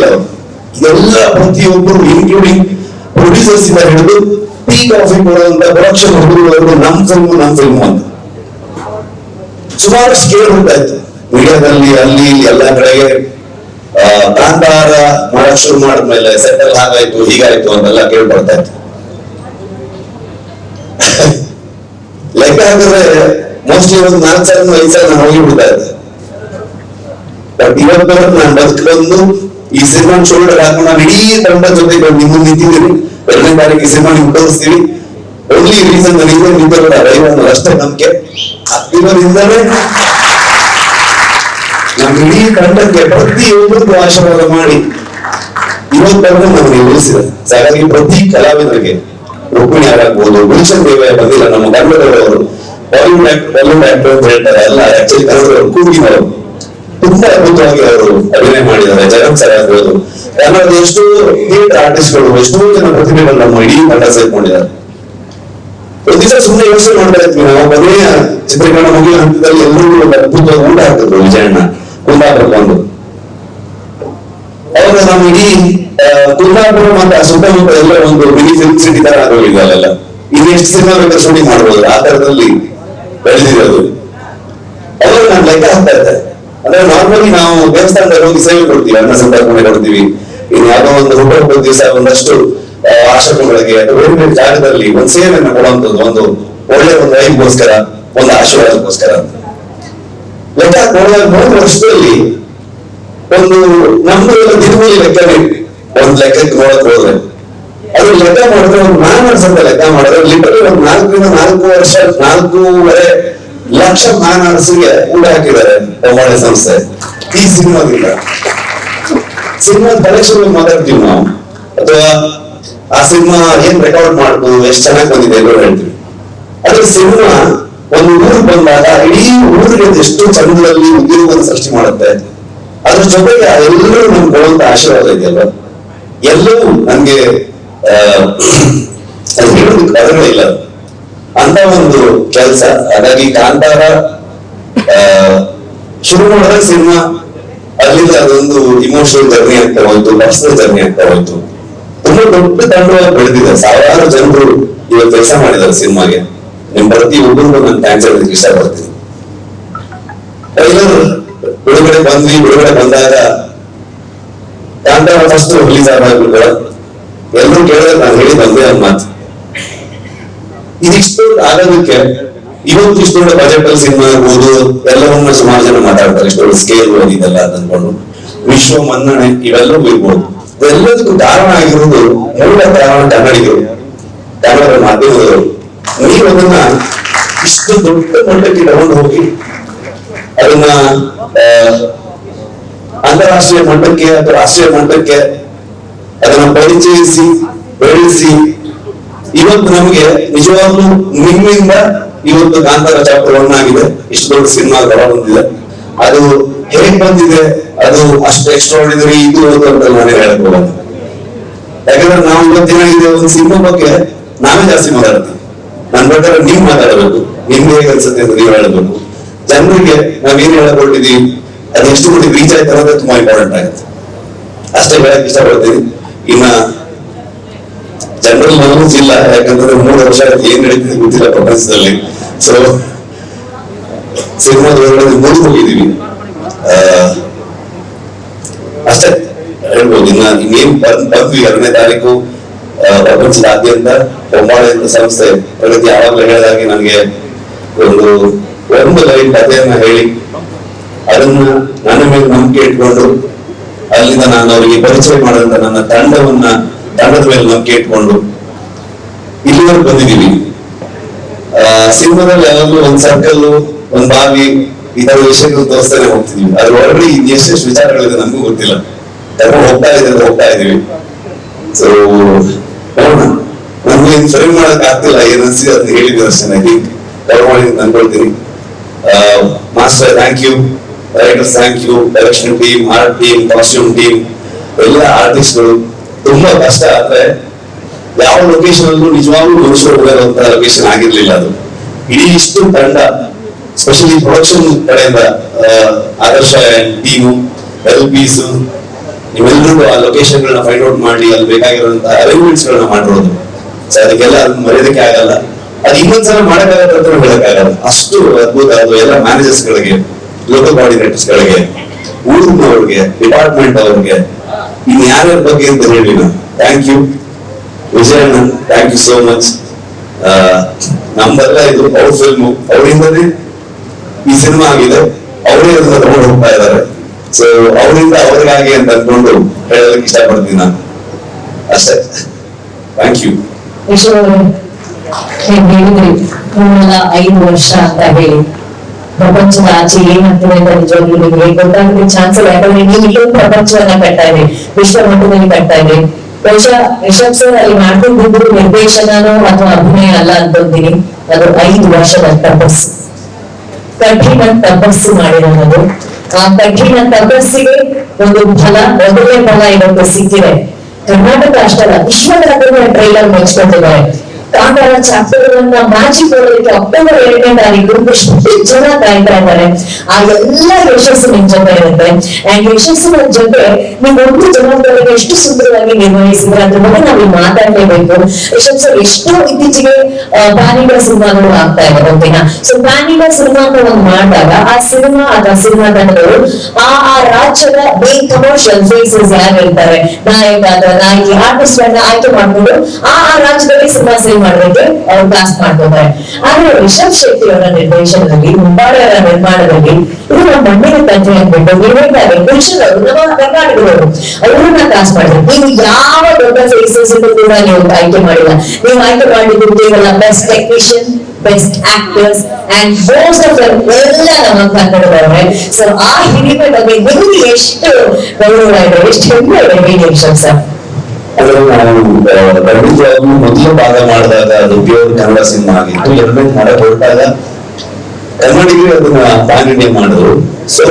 ಇಲ್ಲ ಅವರು. ಎಲ್ಲ ಪ್ರತಿಯೊಬ್ಬರು ಇನ್ಕ್ಲೂಡಿಂಗ್ ಪ್ರೊಡ್ಯೂಸರ್ಸ್ ಇಂದ ಹಿಡಿದು ಟೀ ಕಾಫಿ ಕೊಡುವಂತ ಪ್ರೊಡಕ್ಷನ್ ಹುಡುಗರು ನಮ್ ಫಿಲ್ಮ್ ಅಂತ ಸುಮಾರಷ್ಟು ಕೇಳಿ ಹೋಗ್ತಾ ಇತ್ತು ಮೀಡಿಯಾದಲ್ಲಿ, ಅಲ್ಲಿ ಎಲ್ಲ ಕಡೆಗೆ. ಕಾಂತಾರ ಮಾಡಕ್ ಶುರು ಮಾಡಿದ್ಮೇಲೆ ಸೆಟಲ್ ಹಾಗಾಯ್ತು ಹೀಗಾಯ್ತು ಅಂತೆಲ್ಲ ಕೇಳ್ಕೊಡ್ತಾ ಇತ್ತು. ಲೆಕ್ಕ ಹಾಕಿದ್ರೆ ಮೋಸ್ಟ್ಲಿ ಒಂದು 4 ಸಲ 5 ಸಲ ನಾನು ಹೋಗಿ ಬಿಡ್ತಾ ಇದ್ದೆ. ಬಟ್ ಇವತ್ತು ನಾನು ಬದುಕಬಂದು ಈ ಸಿನಿಮಾ ಶೋಲ್ಡರ್ ಹಾಕೊಂಡು ನಾನು ಇಡೀ ತಂಡ ಜೊತೆ ನಿಮ್ಮ ನಿಂತಿದ್ದೀನಿ. 2ನೇ ತಾರೀಕು ಸಿನಿಮಾ ನೀವು ತೋರಿಸ್ತೀವಿ. ಓನ್ಲಿ ರೀಸನ್ ನನಗೆ ನಿಂತಿರೋದ ರೈವನ್ ಅಷ್ಟೇ ನಂಬಿಕೆ. ಇದರಿಂದಲೇ ನಮ್ಮ ಇಡೀ ತಂಡಕ್ಕೆ ಪ್ರತಿಯೊಬ್ಬರಿಗೂ ಆಶೀರ್ವಾದ ಮಾಡಿ ಇವತ್ತವರೆಗೂ ನಮಗೆ ಉಳಿಸಿದೆ. ಹಾಗಾಗಿ ಪ್ರತಿ ಕಲಾವಿದರಿಗೆ ರುಕ್ಮಿಣಿ ಯಾರಾಗ್ಬೋದು, ಗುಲ್ಶನ್ ದೇವ ಬಂದಿಲ್ಲ, ನಮ್ಮ ಕನ್ನಡದವರು ಬಾಲಿವುಡ್ ಆಕ್ಟರ್ ಅಂತ ಹೇಳ್ತಾರೆ, ಎಲ್ಲ ಆಕ್ಚುಲಿ ಕನ್ನಡದವರು ಕೂಗಿನವರು ತುಂಬಾ ಅದ್ಭುತವಾಗಿ ಅವರು ಅಭಿನಯ ಮಾಡಿದ್ದಾರೆ. ಜಗನ್ ಸರ್ ಆಗ್ಬೋದು, ಕನ್ನಡದ ಎಷ್ಟೋ ಥಿಯೇಟರ್ ಆರ್ಟಿಸ್ಟ್ಗಳು, ಎಷ್ಟೋ ಜನ ಪ್ರತಿಭೆಗಳು ನಮ್ಮ ಇಡೀ ತಂಡ ಸೇರ್ಕೊಂಡಿದ್ದಾರೆ. ಒಂದು ದಿವಸ ಸುಮ್ಮನೆ ಯೋಚನೆ ಮಾಡ್ತಾ ಇದ್ವಿ ನಾವು. ಮನೆಯ ಚಿತ್ರೀಕರಣ ಮುಗಿಯುವ ಹಂತದಲ್ಲಿ ಎಲ್ಲರೂ ಅದ್ಭುತವಾಗಿ ಊಟ ಹಾಕಿದ್ರು ವಿಜಯಣ್ಣ ಕುಂದಾಪುರ ಬಂದು. ಅವಾಗ ನಾವು ಇಡೀ ಕುಂದಾಪುರ ಮತ್ತೆ ಸುತ್ತಮುತ್ತ ಎಲ್ಲ ಒಂದು ಮಿನಿ ಫಿಲ್ಮ್ ಸಿಟಿ ತರ ಆಗೋಗಿಲ್ಲ ಅಲ್ಲೆಲ್ಲ. ಇನ್ನು ಎಷ್ಟು ಸಿನಿಮಾ ಬೇಕಾದ್ರೆ ಶೂಟಿಂಗ್ ಮಾಡ್ಬೋದು, ಆ ತರದಲ್ಲಿ ಬೆಳೆದಿರೋದು. ಅವಾಗ ನಾನು ಲೆಕ್ಕ ಹಾಕ್ತಾ ಇದ್ದೆ. ಅಂದ್ರೆ ನಾರ್ಮಲಿ ನಾವು ದೇವಸ್ಥಾನದಲ್ಲಿ ಹೋಗಿ ಸೇವೆ ಕೊಡ್ತೀವಿ, ಅನ್ನ ಸಂತರ್ಪಣೆ ಕೊಡ್ತೀವಿ. ಇನ್ನು ಯಾವುದೋ ಒಂದು ಹುಟ್ಟುಹಬ್ಬದ ದಿವಸ ಒಂದಷ್ಟು ಆಶ್ರಮಗಳಿಗೆ ಅಥವಾ ಬೇರೆ ಬೇರೆ ಜಾಗದಲ್ಲಿ ಒಂದು ಸೇವೆಯನ್ನು ಕೊಡುವಂಥದ್ದು, ಒಂದು ಒಳ್ಳೆ ಒಂದು ಐಗೋಸ್ಕರ, ಒಂದು ಆಶೀರ್ವಾದಕ್ಕೋಸ್ಕರ ಅಂತ ಲೆಕ್ಕ ನೋಡುವಾಗ 3 ವರ್ಷದಲ್ಲಿ ಒಂದು ನಮ್ದು ದಿನಗೂಲಿ ಲೆಕ್ಕನೇ ಒಂದು ಲೆಕ್ಕಕ್ಕೆ ನೋಡಕ್ ಹೋದ್ರೆ ಅದು ಲೆಕ್ಕ ಮಾಡಿದ್ರೆ ಒಂದು ಮ್ಯಾನರ್ಸ್ ಅಂತ ಲೆಕ್ಕ ಮಾಡಿದ್ರೆ ಲಿಟರಲಿ ಒಂದು 4.5 ಲಕ್ಷ ಮ್ಯಾನರ್ಸ್ಗೆ ಊಟ ಹಾಕಿದ್ದಾರೆ ಒಳ್ಳೆ ಸಂಸ್ಥೆ ಈ ಸಿನಿಮಾದಿಂದ. ಸಿನಿಮಾದ ಕಲೆಕ್ಷನ್ ಮಾತಾಡ್ತೀವಿ ನಾವು, ಅಥವಾ ಆ ಸಿನಿಮಾ ಏನ್ ರೆಕಾರ್ಡ್ ಮಾಡ್ತು, ಎಷ್ಟು ಚೆನ್ನಾಗಿ ಬಂದಿದೆ ಅಂತ ಹೇಳ್ತೀವಿ. ಅದ್ರ ಸಿನಿಮಾ ಒಂದು ಊರಿಗೆ ಬಂದಾಗ ಇಡೀ ಊರಿಗೆ ಎಷ್ಟು ಚಂದದಲ್ಲಿ ಉದ್ಯೋಗವನ್ನು ಸೃಷ್ಟಿ ಮಾಡುತ್ತೆ. ಅದ್ರ ಜೊತೆಗೆ ಎಲ್ಲರೂ ನಮ್ಗೆ ಕೊಡುವಂತ ಆಶೀರ್ವಾದ ಇದೆಯಲ್ವ, ಎಲ್ಲವೂ ನನ್ಗೆ ಹೇಳೋದಕ್ಕೆ ಪದಗಳೇ ಇಲ್ಲ ಅಂತ ಒಂದು ಕೆಲಸ. ಹಾಗಾಗಿ ಕಾಂತಾರ ಶುರು ಮಾಡಿದ್ರೆ ಸಿನಿಮಾ ಅಲ್ಲಿಂದ ಅದೊಂದು ಇಮೋಷನಲ್ ಜರ್ನಿ ಆಗ್ತಾ ಹೋಯ್ತು, ಪರ್ಸನಲ್ ಜರ್ನಿ ಆಗ್ತಾ ಹೋಯ್ತು. ತುಂಬಾ ದೊಡ್ಡ ತಂಡವಾಗಿ ಬೆಳೆದಿದೆ, ಸಾವಿರಾರು ಜನರು ಇವಾಗ ಕೆಲಸ ಮಾಡಿದ್ದಾರೆ ಸಿನಿಮಾಗೆ. ನಿಮ್ ಪ್ರತಿ ಒಬ್ಬರಿಗೂ ನಾನು ಥ್ಯಾಂಕ್ಸ್ ಹೇಳೋದಕ್ಕೆ ಇಷ್ಟಪಡ್ತೀನಿ. ಬಿಡುಗಡೆ ಬಂದಾಗ ಕಾಂತಾರ ಫಸ್ಟ್ ರಿಲೀಸ್ ಆದಾಗ ಎಲ್ಲರೂ ಕೇಳಿದ್ರೆ ನಾನು ಹೇಳಿ ಬಂದೆ ಒಂದು ಮಾತು, ಇದಿಷ್ಟು ಆಗೋದಕ್ಕೆ ಇವತ್ತು ಇಷ್ಟು ದೊಡ್ಡ ಬಜೆಟ್ ಅಲ್ಲಿ ಸಿನಿಮಾ ಇರ್ಬೋದು, ಎಲ್ಲವನ್ನ ಸುಮಾರು ಜನ ಮಾತಾಡ್ತಾರೆ, ಇಷ್ಟು ದೊಡ್ಡ ಸ್ಕೇಲ್ ಇದೆಲ್ಲ ಅಂದ್ಕೊಂಡು ವಿಶ್ವ ಮನ್ನಣೆ ಇವೆಲ್ಲವೂ ಇರ್ಬೋದು. ಎಲ್ಲದಕ್ಕೂ ಕಾರಣ ಆಗಿರುವುದು ಮೂಲ ಕಾರಣ ಕನ್ನಡಿಗರು, ಕನ್ನಡ ಮಾಧ್ಯಮದವರು. ನೀವು ಅದನ್ನ ಇಷ್ಟು ದೊಡ್ಡ ಮಟ್ಟಕ್ಕೆ ತಗೊಂಡು ಹೋಗಿ ಅದನ್ನ ಅಂತಾರಾಷ್ಟ್ರೀಯ ಮಟ್ಟಕ್ಕೆ ಅಥವಾ ರಾಷ್ಟ್ರೀಯ ಮಟ್ಟಕ್ಕೆ ಅದನ್ನ ಪರಿಚಯಿಸಿ ಬೆಳೆಸಿ ಇವತ್ತು ನಮಗೆ ನಿಜವಾಗ್ಲೂ ನಿಮ್ಮಿಂದ ಇವತ್ತು ಕಾಂತಾರ ಚಾಪ್ಟರ್ 1 ಆಗಿದೆ, ಇಷ್ಟು ದೊಡ್ಡ ಸಿನಿಮಾ ಹೊರ ಬಂದಿದೆ. ಅದು ಹೇಗ್ ಬಂದಿದೆ, ಅದು ಅಷ್ಟು ಎಕ್ಸ್ಟ್ರಾರ್ಡಿನರಿ ಇದು ಅಂತ ನಾನೇ ಹೇಳಕ್ ಹೋಗಲ್ಲ. ಯಾಕಂದ್ರೆ ನಾವು ಇವತ್ತಿನ ಒಂದು ಸಿನಿಮಾ ಬಗ್ಗೆ ನಾವೇ ಜಾಸ್ತಿ ಮಾತಾಡ್ತೀವಿ. ನನ್ ಪ್ರಕಾರ ನೀವ್ ಮಾತಾಡಬೇಕು, ನಿಮ್ಗೆ ಹೇಗೆ ಅನ್ಸುತ್ತೆ ಅಂತ ನೀವು ಹೇಳಬೇಕು. ಜನರಿಗೆ ನಾವೇನ್ ಹೇಳಕೊಟ್ಟಿದೀವಿ ಅದು ಎಷ್ಟು ಮಟ್ಟಿಗೆ ರೀಚ್ ಆಯ್ತು ಅನ್ನೋದೇ ತುಂಬಾ ಇಂಪಾರ್ಟೆಂಟ್ ಆಗುತ್ತೆ. ಅಷ್ಟೇ ಹೇಳಕ್ ಇಷ್ಟಪಡ್ತೀನಿ. ಇನ್ನ ಜನರಲ್ ನಾಲೆಜ್ ಇಲ್ಲ, ಯಾಕಂದ್ರೆ 3 ವರ್ಷ ಏನ್ ನಡೀತಿದೆ ಗೊತ್ತಿಲ್ಲ ಪ್ರಪಂಚದಲ್ಲಿ. ಸೊ ಸಿನಿಮಾದ ಒಳಗಡೆ ಮುಗಿದು ಹೋಗಿದೀವಿ ಅಷ್ಟೇ ಹೇಳ್ಬೋದು. ಇನ್ನೇನ್ ಬಂದ್ವಿ 2ನೇ ತಾರೀಕು ಪ್ರಪಂಚದಾದ್ಯಂತ ಬೊಂಬಾಳೆ ಅಂತ ಸಂಸ್ಥೆ ಪ್ರಗತಿ ಯಾವಾಗಲೂ ಹೇಳಿದಾಗೆ ನನಗೆ ಒಂದು ಲೈನ್ ಕಥೆಯನ್ನ ಹೇಳಿ ಅದನ್ನ ನನ್ನ ಮೇಲೆ ನಂಬಿಕೆ ಇಟ್ಕೊಂಡು ಅಲ್ಲಿಂದ ನಾನು ಅವರಿಗೆ ಪರಿಚಯ ಮಾಡಿದಂತ ನನ್ನ ತಂಡದ ಮೇಲೆ ನಂಬಿಕೆ ಇಟ್ಕೊಂಡು ಇಲ್ಲಿವರೆಗೂ ಬಂದಿದ್ದೀವಿ. ಸಿನಿಮಾದಲ್ಲಿ ಯಾವಾಗಲೂ ಒಂದ್ ಸರ್ಕಲ್, ಒಂದ್ ಬಾವಿ, ಈ ತರ ವಿಷಯಗಳು ತೋರಿಸ್ತಾನೆ ಹೋಗ್ತಿದೀವಿ. ಅದ್ರ ಒಳಗಡೆ ಎಷ್ಟೆಷ್ಟು ವಿಚಾರಗಳಿದೆ ನಮಗೂ ಗೊತ್ತಿಲ್ಲ, ಕರ್ಕೊಂಡು ಹೋಗ್ತಾ ಇದೀವಿ. ಸೊ ನೋಡೋಣ, ನಮ್ಗೆ ಫ್ರೇಮ್ ಮಾಡಕ್ ಆಗ್ತಿಲ್ಲ, ಏನನ್ಸಿ ಅದನ್ನ ಹೇಳಿದ್ವಿ ಅಷ್ಟೇ. ಐ ಥಿಂಕ್ ಕವರ್ ಮಾಡಿ ಅನ್ಕೊಳ್ತೀನಿ. Master thank you, writers thank you, direction team, art team, costume team, ಎಲ್ಲ ಆರ್ಟಿಸ್ಟ್ಗಳು. ತುಂಬಾ ಕಷ್ಟ. ಆದ್ರೆ ಯಾವ ಲೊಕೇಶನ್ ಅಲ್ಲೂ ನಿಜವಾಗ್ಲೂ ಮನುಷ್ಯರು ಹೋಗಿರುವಂತ ಲೊಕೇಶನ್ ಆಗಿರ್ಲಿಲ್ಲ ಅದು. ಇಡೀ ಇಷ್ಟು ತಂಡ, ಸ್ಪೆಷಲಿ ಪ್ರೊಡಕ್ಷನ್ ಕಡೆಯಿಂದ ಆದರ್ಶ ಟೀಮು, LPs ನೀವೆಲ್ಲರೂ ಆ ಲೊಕೇಶನ್ಗಳನ್ನ ಫೈಂಡ್ ಔಟ್ ಮಾಡಿ ಅಲ್ಲಿ ಬೇಕಾಗಿರುವಂತಹ ಅರೇಂಜ್ಮೆಂಟ್ಸ್ ಗಳನ್ನ ಮಾಡಿರೋದು. ಸೊ ಅದಕ್ಕೆಲ್ಲ ಅದನ್ನ ಮರೆಯೋದಕ್ಕೆ ಆಗಲ್ಲ. ಅದು ಇನ್ನೊಂದ್ಸಲ ಮಾಡಕ್ಕಾಗತ್ತೆ ಅಂತ ಹೇಳಕ್ಕಾಗಲ್ಲ, ಅಷ್ಟು ಅದ್ಭುತ. ಅದು ಎಲ್ಲ ಮ್ಯಾನೇಜರ್ಸ್ ಗಳಿಗೆ, ಲೋಕಲ್ ಕೋಆರ್ಡಿನೇಟರ್ಸ್ ಗಳಿಗೆ, ಊರಿನವ್ರಿಗೆ, ಡಿಪಾರ್ಟ್ಮೆಂಟ್ ಅವ್ರಿಗೆ, ಇನ್ ಯಾರ್ಯಾರ ಬಗ್ಗೆ ಅಂತ ಹೇಳಿ ನಾನು thank you. Vijayanna, thank you so much. ನಮ್ದೆಲ್ಲ ಇದು ಅವ್ರ ಫಿಲ್ಮು, ಅವರಿಂದನೇ ಈ ಸಿನಿಮಾ ಆಗಿದೆ, ಅವರೇ ಅದನ್ನ ತಗೊಂಡು ಹೋಗ್ತಾ ಇದ್ದಾರೆ. ಸೊ ಅವರಿಂದ ಅವ್ರಿಗಾಗಿ ಅಂತ ಅನ್ಕೊಂಡು ಹೇಳೋದಕ್ಕೆ ಇಷ್ಟಪಡ್ತೀನಿ ನಾನು ಅಷ್ಟೇ. Thank you. ಹೇಳಿದ್ರಿ 5 ವರ್ಷ ಅಂತ ಹೇಳಿ, ಪ್ರಪಂಚದ ಆಚೆ ಏನಾಗ್ತದೆ ಅಂತ ನಿಜವಾಗ್ಲೂ ನಿಮಗೆ ಗೊತ್ತಾಗುತ್ತೆ ಚಾನ್ಸ್ ಇಲ್ಲ. ಯಾಕಂದ್ರೆ ನೀವು ಇಲ್ಲೊಂದು ಪ್ರಪಂಚವನ್ನ ಕಟ್ತಾ ಇದ್ರಿ, ವಿಶ್ವ ಮಟ್ಟದಲ್ಲಿ ಕಟ್ತಾ ಇದ್ರಿ. ಬಹುಶಃ ರಿಷಬ್ ಸರ್ ಅಲ್ಲಿ ಮಾಡ್ಕೊಂಡಿದ್ರು ನಿರ್ದೇಶನನೋ ಅಥವಾ ಅಭಿನಯ ಅಲ್ಲ ಅನ್ಕೊಂತೀನಿ, ಅದು 5 ವರ್ಷದ ತಪಸ್ಸು, ಕಠಿಣ ತಪಸ್ಸು ಮಾಡಿರೋದು. ಆ ಕಠಿಣ ತಪಸ್ಸಿಗೆ ಒಂದು ಫಲ, ಒಳ್ಳೆ ಫಲ ಇವತ್ತು ಸಿಕ್ಕಿದೆ. ಕರ್ನಾಟಕ ಅಷ್ಟಲ್ಲ, ವಿಶ್ವದ ಟ್ರೈಲರ್ ಮುಚ್ಕೊಂಡಿದ್ದಾರೆ. ಕಾಂತಾರ ಚಾಪ್ಟರ್ಗಳನ್ನ ಮ್ಯಾಜಿಕ್ ಮಾಡೋದಕ್ಕೆ ಅಕ್ಟೋಬರ್ 2ನೇ ತಾರೀಕು ಎಷ್ಟು ಜನ ಕಾಯ್ತಾ ಇದ್ದಾರೆ. ಆ ಎಲ್ಲ ಯಶಸ್ಸು ನಿಮ್ ಜೊತೆ ಇರುತ್ತೆ. ಅಂಡ್ ಯಶಸ್ಸಿನ ಜೊತೆ ನೀವು ಒಂದು ಜವಾಬ್ದಾರಿಗೆ ಎಷ್ಟು ಸುಂದರವಾಗಿ ನಿರ್ವಹಿಸಿದ್ರೆ ಅದ್ರ ಬಗ್ಗೆ ನಾವು ಮಾತಾಡ್ಲೇಬೇಕು. ರಿಷಬ್ ಸರ್ ಎಷ್ಟೋ ಇತ್ತೀಚೆಗೆ ಪ್ಯಾನ್ ಇಂಡಿಯಾ ಸಿನಿಮಾಗಳು ಆಗ್ತಾ ಇದೆ, ಓಕೆನಾ? ಸೊ ಪ್ಯಾನ್ ಇಂಡಿಯಾ ಸಿನಿಮಾ ಅಂತ ಒಂದು ಮಾಡಿದಾಗ ಆ ಸಿನಿಮಾ ಅಥವಾ ಸಿನಿಮಾ ತಂಡಗಳು ಆ ರಾಜ್ಯದ ಮೇನ್ ಕಮರ್ಷಿಯಲ್ ಫೇಸಸ್ ಯಾರು ಇರ್ತಾರೆ, ನಾಯಕ ಅಥವಾ ನಾಯಕಿ, ಆರ್ಟಿಸ್ಟ್ ಗಳನ್ನ ಆಯ್ಕೆ ಮಾಡ್ಕೊಂಡು ಆ ರಾಜ್ಯದಲ್ಲಿ ಸಿನಿಮಾ ಮಾಡೋದಕ್ಕೆ ಅವ್ರು ಕ್ಲಾಸ್ ಮಾಡ್ಕೋತಾರೆ. ಆದ್ರೆ ರಿಷಬ್ ಶೆಟ್ಟಿ ಅವರ ನಿರ್ದೇಶನದಲ್ಲಿ, ಮುಂಬಾಳೆಯವರ ನಿರ್ಮಾಣದಲ್ಲಿ ಇದು ನಮ್ಮ ಮಣ್ಣಿನ ತಂದೆ ಅಂದ್ಬಿಟ್ಟು ನಿರ್ಮಾತಾರೆ ಪುರುಷರು, ನಮ್ಮ ಕರ್ನಾಟಕದವರು, ಅವ್ರನ್ನ ಕ್ಲಾಸ್ ಮಾಡಿದ್ರು. ನೀವು ಯಾವ ದೊಡ್ಡ ಫೇಸಸ್ ಕೂಡ ನೀವು ಆಯ್ಕೆ ಮಾಡಿಲ್ಲ. ನೀವು ಆಯ್ಕೆ ಮಾಡಿದ್ದು ಕೇವಲ best technician, best actors and most of ಎಲ್ಲ ನಮ್ಮ ಕನ್ನಡದವರೇ. ಸೊ ಆ ಹಿರಿಮೆ ಬಗ್ಗೆ ನಿಮ್ಗೆ ಎಷ್ಟು ಗೌರವ ಇದೆ, ಎಷ್ಟು ಹೆಮ್ಮೆ ಇದೆ ಹೇಳಿ ರಿಷಬ್ ಸರ್. ಅಂದ್ರೆ ನಾವು ಖಂಡಿತವಾಗ್ಲೂ ಮೊದಲು ಭಾಗ ಮಾಡಿದಾಗ ಅದು ಪ್ಯೂರ್ ಕನ್ನಡ ಸಿನಿಮಾ ಆಗಿತ್ತು. ಎರಡನೇ ಮಾಡಕ್ ಹೊರಟಾಗ ಕನ್ನಡಿಗರು ಅದನ್ನ ಪ್ಯಾನ್ ಇಂಡಿಯಾ ಮಾಡಿದ್ರು. ಸೊ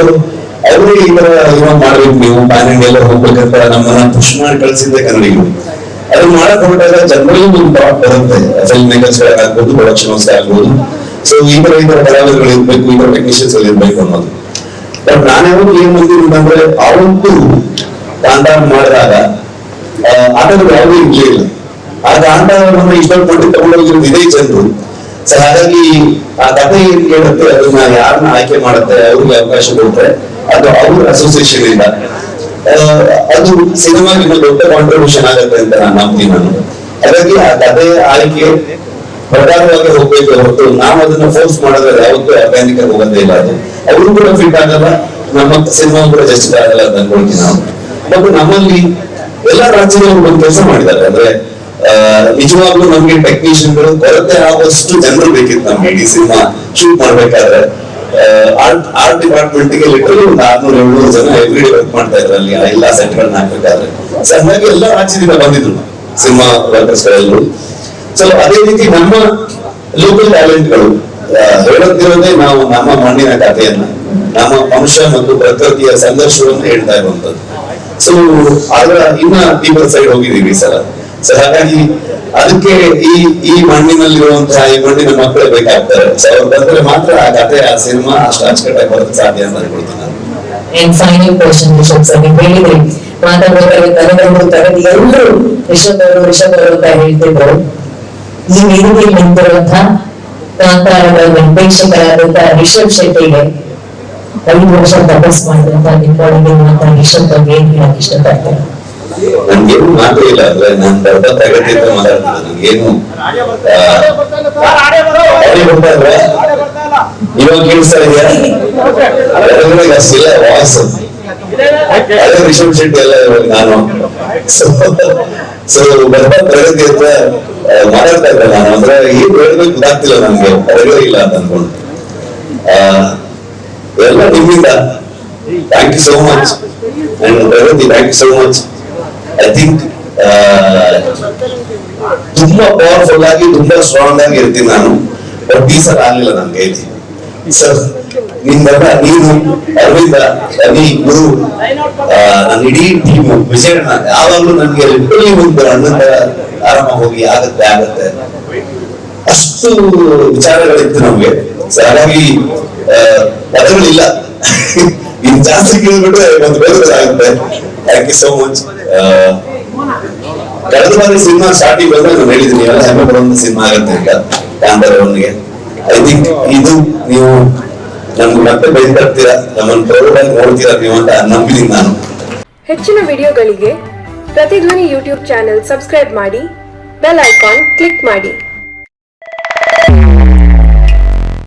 ಅವ್ರಿಗೆ ಈ ತರ ಏನೋ ಮಾಡ್ಬೇಕು, ನೀವು ಪ್ಯಾನ್ ಇಂಡಿಯಾ ಎಲ್ಲ ಹೋಗ್ಬೇಕಂತ ನಮ್ಮನ್ನ ಪುಷ್ ಮಾಡಿ ಕಳ್ಸಿದ್ದೆ ಕನ್ನಡಿಗರು. ಅದನ್ನ ಮಾಡಕ್ ಹೊರಟಾಗ ಜನರಲ್ಲಿ ಒಂದು ಥಾಟ್ ಬರುತ್ತೆ, ಫಿಲ್ಮ್ ಮೇಕರ್ಸ್ ಆಗ್ಬೋದು, ಪ್ರೊಡಕ್ಷನ್ ಹೌಸ್ ಆಗ್ಬೋದು. ಸೊ ಈ ತರ ಕಲಾವಿದಗಳು ಇರ್ಬೇಕು, ಈ ತರ ಟೆಕ್ನಿಷಿಯನ್ಸ್ ಇರ್ಬೇಕು ಅನ್ನೋದು. ಬಟ್ ನಾನ್ಯಾವಾಗ ಏನ್ ಬಂದಿದ್ದೀನಿ ಅಂತಂದ್ರೆ, ಅವತ್ತು ಕಾಂತಾರ ಮಾಡಿದಾಗ ಆಟಗಳು ಯಾವುದೇ ಇರ್ಲಿಲ್ಲ. ಆಗ ಆಟವನ್ನು ಇಷ್ಟಪಟ್ಟು ತಗೊಂಡೋಗಿರೋದು ಇದೇ ಜನರು. ಸೊ ಹಾಗಾಗಿ ಆ ಕಥೆ ಏನ್ ಕೇಳುತ್ತೆ, ಅದನ್ನ ಯಾರನ್ನ ಆಯ್ಕೆ ಮಾಡುತ್ತೆ, ಅವ್ರಿಗೆ ಅವಕಾಶ ಕೊಡ್ತಾರೆ, ಅದು ಅವ್ರ ಅಸೋಸಿಯೇಷನ್ ಇಂದ ಅದು ಸಿನಿಮಾಗೆ ದೊಡ್ಡ ಕಾಂಟ್ರಿಬ್ಯೂಷನ್ ಆಗುತ್ತೆ ಅಂತ ನಾನು ನಂಬ್ತೀನಿ ನಾನು. ಹಾಗಾಗಿ ಆ ಕಥೆ ಆಯ್ಕೆ ಪ್ರಕಾರವಾಗಿ ಹೋಗ್ಬೇಕು ಹೊರತು ನಾವು ಅದನ್ನ ಫೋರ್ಸ್ ಮಾಡಿದ್ರೆ ಯಾವತ್ತೂ ಆರ್ಗ್ಯಾನಿಕ್ ಆಗಿ ಹೋಗೋದೇ ಇಲ್ಲ. ಅದು ಅವರು ಕೂಡ ಫಿಟ್ ಆಗಲ್ಲ, ನಮ್ಮ ಸಿನಿಮಾ ಕೂಡ ಜಸ್ಟಿಫೈ ಆಗಲ್ಲ ಅಂತ ಅನ್ಕೊಳ್ತೀನಿ ನಾವು. ಮತ್ತು ನಮ್ಮಲ್ಲಿ ಎಲ್ಲ ರಾಜ್ಯದವರು ಒಂದು ಕೆಲಸ ಮಾಡಿದ್ದಾರೆ. ಅಂದ್ರೆ ನಿಜವಾಗ್ಲೂ ನಮ್ಗೆ ಟೆಕ್ನಿಷಿಯನ್ಗಳು ಕೊರತೆ ಆಗುವಷ್ಟು ಜನರು ಬೇಕಿತ್ತು ನಮ್ಗೆ ಇಡೀ ಸಿನಿಮಾ ಶೂಟ್ ಮಾಡ್ಬೇಕಾದ್ರೆ. ಆರ್ಟ್ ಡಿಪಾರ್ಟ್ಮೆಂಟ್ ಗೆ ಲಿಟರಲಿ ಒಂದು 600-700 ಜನ ಎವ್ರಿ ಡೇ ವರ್ಕ್ ಮಾಡ್ತಾ ಇದ್ರು ಅಲ್ಲಿ ಎಲ್ಲಾ ಸೆಟ್ ಗಳನ್ನ ಹಾಕ್ಬೇಕಾದ್ರೆ. ಸೊ ಹಾಗಾಗಿ ಎಲ್ಲ ರಾಜ್ಯದಿಂದ ಬಂದಿದ್ರು ಸಿನಿಮಾ ವರ್ಕರ್ಸ್ ಗಳೆಲ್ಲರೂ. ಸೊ ಅದೇ ರೀತಿ ನಮ್ಮ ಲೋಕಲ್ ಟ್ಯಾಲೆಂಟ್ಗಳು ಹೇಳುತ್ತಿರೋದೇ ನಾವು ನಮ್ಮ ಮಣ್ಣಿನ ಕಥೆಯನ್ನ, ನಮ್ಮ ಮನುಷ್ಯ ಮತ್ತು ಪ್ರಕೃತಿಯ ಸಂಘರ್ಷವನ್ನು ಹೇಳ್ತಾ ಇರುವಂತದ್ದು. ಸೊ ಆದ್ರ ಇನ್ನ ಡೀಪರ್ ಸೈಡ್ ಹೋಗಿದೀವಿ ಸರ್. ಸೊ ಹಾಗಾಗಿ ಅದಕ್ಕೆ ಈ ಮಣ್ಣಿನಲ್ಲಿರುವಂತಹ ಈ ಮಣ್ಣಿನ ಮಕ್ಕಳೇ ಬೇಕಾಗ್ತಾರೆ. ಸೊ ಅವ್ರು ಬಂದ್ರೆ ಮಾತ್ರ ಆ ಕಥೆ, ಆ ಸಿನಿಮಾ ಅಷ್ಟು ಅಚ್ಚುಕಟ್ಟಾಗಿ ಬರೋದಕ್ಕೆ ಸಾಧ್ಯ ಅಂತ ಅನ್ಕೊಳ್ತೀನಿ ನಾನು. ಫೈನಲ್ ಕ್ವೆಶ್ಚನ್ ರಿಷಬ್ ಸರ್, ನೀವು ಹೇಳಿದ್ರಿ ಮಾತಾಡಬೇಕಾದ್ರೆ ತರಗತಿ ಎಲ್ಲರೂ ರಿಷಬ್ ಅವರು ಅಂತ ಹೇಳ್ತಿದ್ರು. ಈ ವೇದಿಕೆಯಲ್ಲಿ ನಿಂತಿರುವಂತಹ ಕಾಂತಾರದ ನಿರ್ದೇಶಕರಾದಂತಹ ರಿಷಬ್ ಶೆಟ್ಟಿಗೆ 5 ವರ್ಷ ತಪಸ್ ಮಾಡಿದಂತಹ ನಿಮ್ಮೊಳಗೆ ಮಾತಾಡಿ ರಿಷಬ್ ಬಗ್ಗೆ ಏನ್ ಹೇಳಕ್ ಇಷ್ಟಪಡ್ತಾರೆ? ನನ್ಗೇನು ಮಾತು ಇಲ್ಲ. ಅಂದ್ರೆ ನಾನು ದೊಡ್ಡ ತರಗತಿ ಅಂತ ಮಾತಾಡ್ತೀನಿ. ನನ್ಗೇನು ಇವಾಗ ಕೇಳಿಸ್ತಾ ಇದೆಯಾ? ಅಷ್ಟಿಲ್ಲ ವಾಯ್ಸ್. ಅದೇ ರಿಷಬ್ ಶೆಟ್ಟಿ ಎಲ್ಲ ಇವಾಗ ನಾನು ಸೊ ದೊಡ್ಡ ತರಗತಿ ಅಂತ ಮಾತಾಡ್ತಾ ಇದ್ದೆ ನಾನು. ಅಂದ್ರೆ ಏನ್ ಹೇಳ್ಬೇಕು ಗೊತ್ತಾಗ್ತಿಲ್ಲ ನನ್ಗೆ, ಅದೇ ಇಲ್ಲ ಅಂತ ಅನ್ಕೊಂಡು. ಎಲ್ಲ ನಿಮ್ಮಿಂದ thank you so much. And Pragati thank you so much. I think ತುಂಬಾ ಪವರ್ಫುಲ್ ಆಗಿ, ತುಂಬಾ ಸ್ಟ್ರಾಂಗ್ ಆಗಿ ಇರ್ತೀನಿ ನಾನು. ಬಟ್ ಈ ಸಲ ಆಗ್ಲಿಲ್ಲ ನನ್ ಕೈಲಿ. ಸರ್ ನಿಮ್ದೆಲ್ಲ, ನೀನು, ಅರವಿಂದ, ರವಿ, ಗುರು, ನನ್ನ ಇಡೀ ಟೀಮ್, ವಿಜಯಣ್ಣ ಯಾವಾಗ್ಲೂ ನನ್ಗೆ ಲಿಟರಲಿ ಒಂದು ಅಣ್ಣಂದ ಆರಾಮ ಹೋಗಿ ಆಗತ್ತೆ ಅಷ್ಟು ವಿಚಾರಗಳಿತ್ತು ನಮ್ಗೆ. ಸೊ ಹಾಗಾಗಿ ಪದಗಳಿಲ್ಲ ಇನ್ ಜಾಸ್ತಿ ಕೇಳ್ಬಿಟ್ರೆ ಒಂದು ಬೇರೆ ಆಗುತ್ತೆ. Thank you so much. ಕಳೆದ ಬಾರಿ ಸಿನಿಮಾ ಸ್ಟಾರ್ಟಿಂಗ್ ಬಂದ್ರೆ ನಾನು ಹೇಳಿದ್ದೀನಿ ಎಲ್ಲ ಹೆಮ್ಮೆ ಪಡುವಂತ ಸಿನಿಮಾ ಆಗುತ್ತೆ ಅಂತ ಕಾಂತಾರವನಿಗೆ. ಐ ಥಿಂಕ್ ಇದು ನೀವು ನಮ್ಗೆ ಮತ್ತೆ ಬೈತಾಡ್ತೀರಾ, ನಮ್ಮನ್ನು ಪ್ರೌಡ್ ಆಗಿ ನೋಡ್ತೀರಾ ನೀವು ಅಂತ ನಂಬಿದ್ದೀನಿ ನಾನು. ಹೆಚ್ಚಿನ ವಿಡಿಯೋಗಳಿಗೆ ಪ್ರತಿಧ್ವನಿ ಯೂಟ್ಯೂಬ್ ಚಾನೆಲ್ ಸಬ್ಸ್ಕ್ರೈಬ್ ಮಾಡಿ, ಬೆಲ್ ಐಕಾನ್ ಕ್ಲಿಕ್ ಮಾಡಿ.